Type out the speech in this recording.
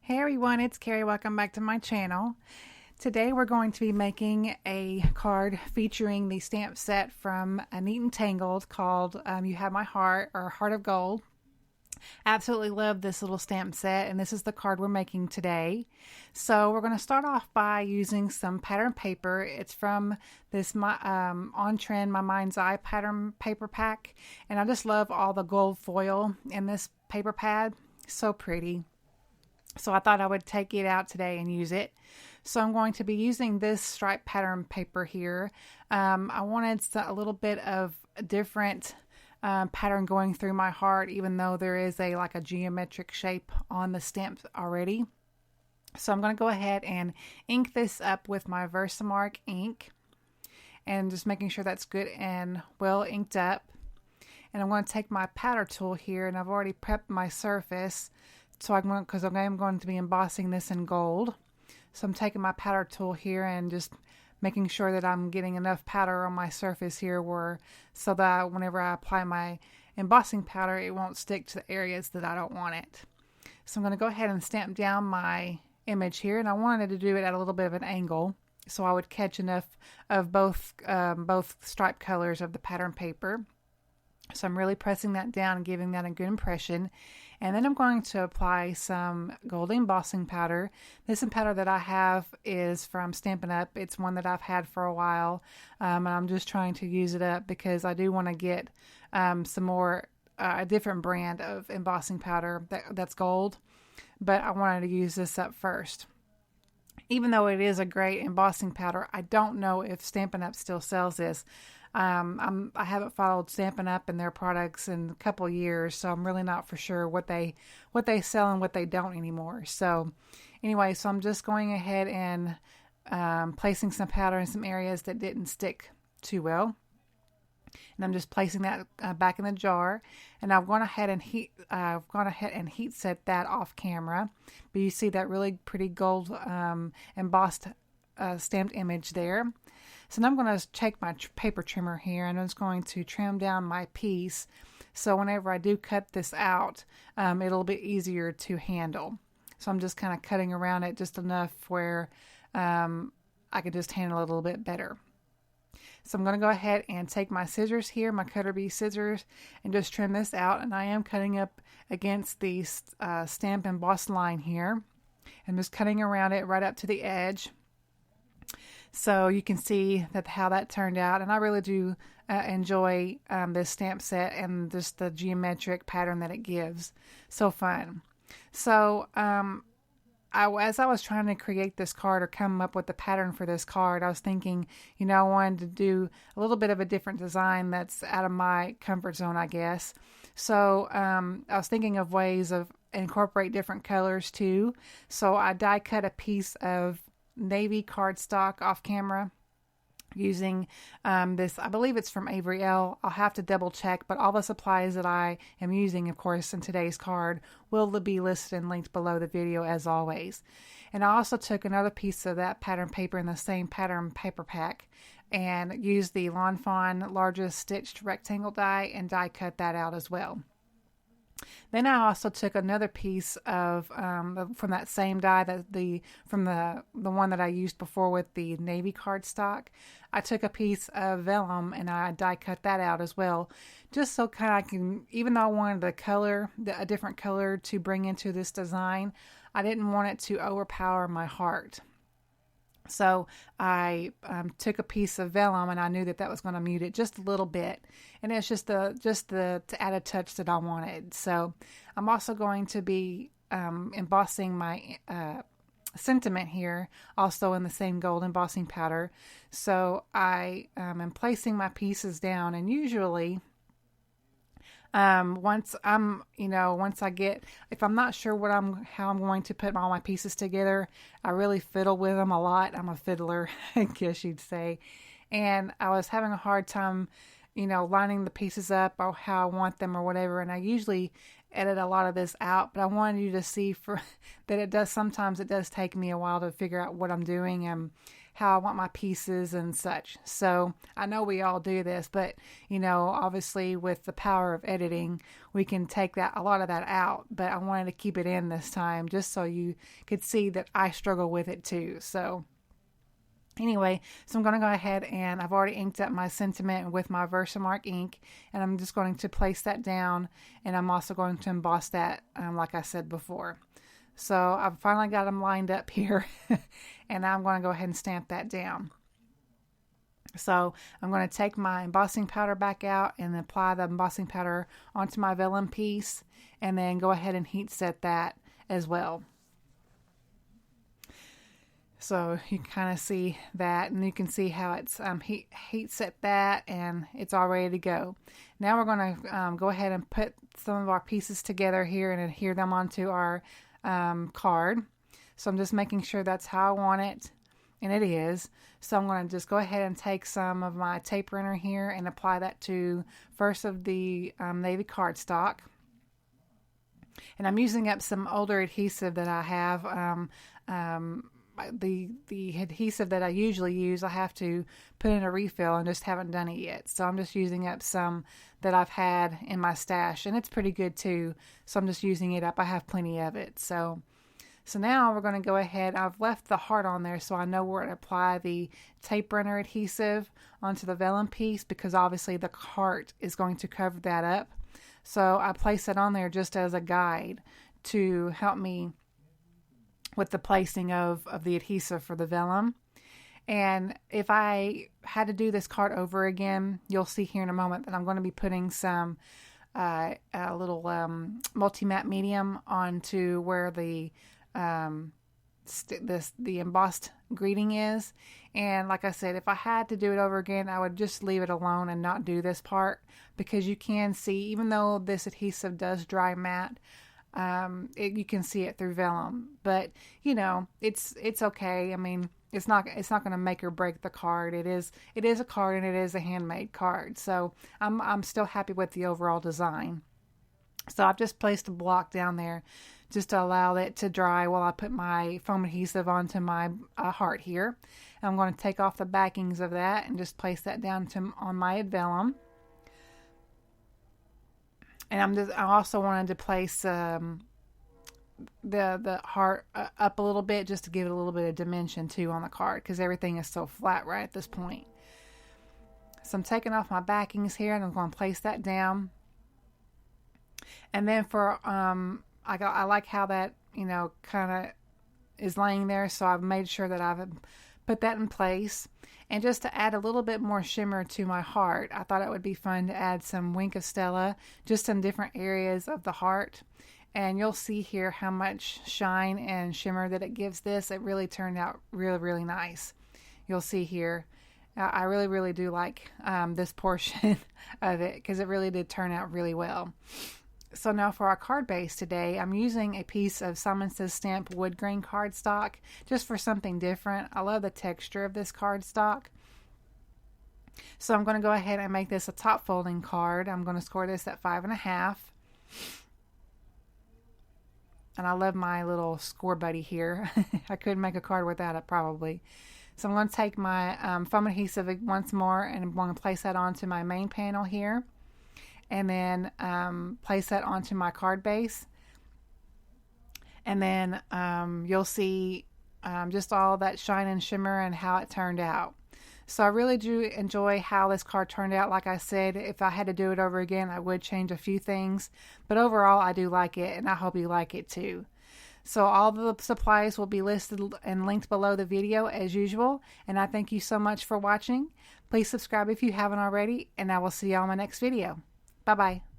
Hey everyone, it's Carrie. Welcome back to my channel. Today we're going to be making a card featuring the stamp set from Neat and Tangled called You Have My Heart, or Heart of Gold. Absolutely love this little stamp set, and this is the card we're making today. So we're going to start off by using some pattern paper. It's from this On Trend My Mind's Eye pattern paper pack, and I just love all the gold foil in this paper pad. So pretty. So I thought I would take it out today and use it. So I'm going to be using this stripe pattern paper here. I wanted a little bit of a different pattern going through my heart, even though there is like a geometric shape on the stamp already. So I'm going to go ahead and ink this up with my Versamark ink, and just making sure that's good and well inked up. And I'm going to take my powder tool here, and I've already prepped my surface. So because I'm going to be embossing this in gold. So I'm taking my powder tool here and just making sure that I'm getting enough powder on my surface here so that whenever I apply my embossing powder, it won't stick to the areas that I don't want it. So I'm going to go ahead and stamp down my image here, and I wanted to do it at a little bit of an angle so I would catch enough of both stripe colors of the pattern paper. So I'm really pressing that down and giving that a good impression. And then I'm going to apply some gold embossing powder. This powder that I have is from Stampin' Up. It's one that I've had for a while. And I'm just trying to use it up because I do want to get some more, a different brand of embossing powder that's gold. But I wanted to use this up first. Even though it is a great embossing powder, I don't know if Stampin' Up still sells this. I haven't followed Stampin' Up and their products in a couple of years, so I'm really not for sure what they sell and what they don't anymore. So anyway, so I'm just going ahead and placing some powder in some areas that didn't stick too well. And I'm just placing that back in the jar, and I've gone ahead and heat set that off camera. But you see that really pretty gold embossed stamped image there. So now I'm going to take my paper trimmer here, and I'm just going to trim down my piece. So whenever I do cut this out, it'll be easier to handle. So I'm just kind of cutting around it just enough where I can just handle it a little bit better. So I'm going to go ahead and take my scissors here, my Cutter Bee scissors, and just trim this out. And I am cutting up against the stamp embossed line here. I'm just cutting around it right up to the edge. So you can see how that turned out, and I really do enjoy this stamp set and just the geometric pattern that it gives. So fun. So as I was trying to create this card or come up with the pattern for this card, I was thinking, I wanted to do a little bit of a different design that's out of my comfort zone, I guess. So I was thinking of ways of incorporate different colors too. So I die cut a piece of navy cardstock off camera using this. I believe it's from Avery L. I'll have to double check, but all the supplies that I am using, of course, in today's card will be listed and linked below the video as always. And I also took another piece of that pattern paper in the same pattern paper pack and used the Lawn Fawn largest stitched rectangle die and die cut that out as well. Then I also took another piece of from that same die from the one that I used before with the navy cardstock. I took a piece of vellum and I die cut that out as well, just so kind of I can, even though I wanted a different color to bring into this design, I didn't want it to overpower my heart. So I took a piece of vellum, and I knew that was going to mute it just a little bit, and it's just to add a touch that I wanted. So I'm also going to be embossing my sentiment here, also in the same gold embossing powder. So I am placing my pieces down, and usually once I get, if I'm not sure how I'm going to put all my pieces together, I really fiddle with them a lot. I'm a fiddler, I guess you'd say. And I was having a hard time, lining the pieces up or how I want them or whatever. And I usually edit a lot of this out, but I wanted you to see that sometimes it does take me a while to figure out what I'm doing and how I want my pieces and such. So I know we all do this, but you know, obviously with the power of editing, we can take a lot of that out, but I wanted to keep it in this time just so you could see that I struggle with it too. So anyway, so I'm going to go ahead and I've already inked up my sentiment with my Versamark ink, and I'm just going to place that down, and I'm also going to emboss that like I said before. So I've finally got them lined up here, and I'm going to go ahead and stamp that down. So I'm going to take my embossing powder back out and apply the embossing powder onto my vellum piece, and then go ahead and heat set that as well. So you can kind of see that, and you can see how it's heat set that, and it's all ready to go. Now we're going to go ahead and put some of our pieces together here and adhere them onto our card. So I'm just making sure that's how I want it, and it is. So I'm going to just go ahead and take some of my tape runner here and apply that to first of the navy cardstock. And I'm using up some older adhesive that I have. The adhesive that I usually use, I have to put in a refill and just haven't done it yet. So I'm just using up some that I've had in my stash, and it's pretty good too. So I'm just using it up. I have plenty of it. So now we're going to go ahead. I've left the heart on there so I know where to apply the tape runner adhesive onto the vellum piece, because obviously the heart is going to cover that up. So I place it on there just as a guide to help me with the placing of the adhesive for the vellum. And if I had to do this card over again, you'll see here in a moment that I'm going to be putting some a little multi-matte medium onto where the embossed greeting is. And like I said, if I had to do it over again, I would just leave it alone and not do this part, because you can see, even though this adhesive does dry matte, you can see it through vellum, but you know, it's okay. I mean, it's not going to make or break the card. It is a card, and it is a handmade card. So I'm still happy with the overall design. So I've just placed a block down there just to allow it to dry while I put my foam adhesive onto my heart here. And I'm going to take off the backings of that and just place that down on my vellum. And I also wanted to place the heart up a little bit, just to give it a little bit of dimension too on the card, because everything is so flat right at this point. So I'm taking off my backings here, and I'm going to place that down. And then for I like how that, you know, kind of is laying there, so I've made sure that I've put that in place. And just to add a little bit more shimmer to my heart, I thought it would be fun to add some Wink of Stella just in different areas of the heart. And you'll see here how much shine and shimmer that it gives this. It really turned out really, really nice. You'll see here. I really, really do like this portion of it, because it really did turn out really well. So now for our card base today, I'm using a piece of Simon Says Stamp wood grain cardstock just for something different. I love the texture of this cardstock. So I'm going to go ahead and make this a top folding card. I'm going to score this at 5.5. And I love my little score buddy here. I couldn't make a card without it probably. So I'm going to take my foam adhesive once more, and I'm going to place that onto my main panel here. And then place that onto my card base. And then you'll see just all that shine and shimmer and how it turned out. So I really do enjoy how this card turned out. Like I said, if I had to do it over again, I would change a few things. But overall, I do like it, and I hope you like it too. So all the supplies will be listed and linked below the video as usual. And I thank you so much for watching. Please subscribe if you haven't already, and I will see you on my next video. Bye-bye.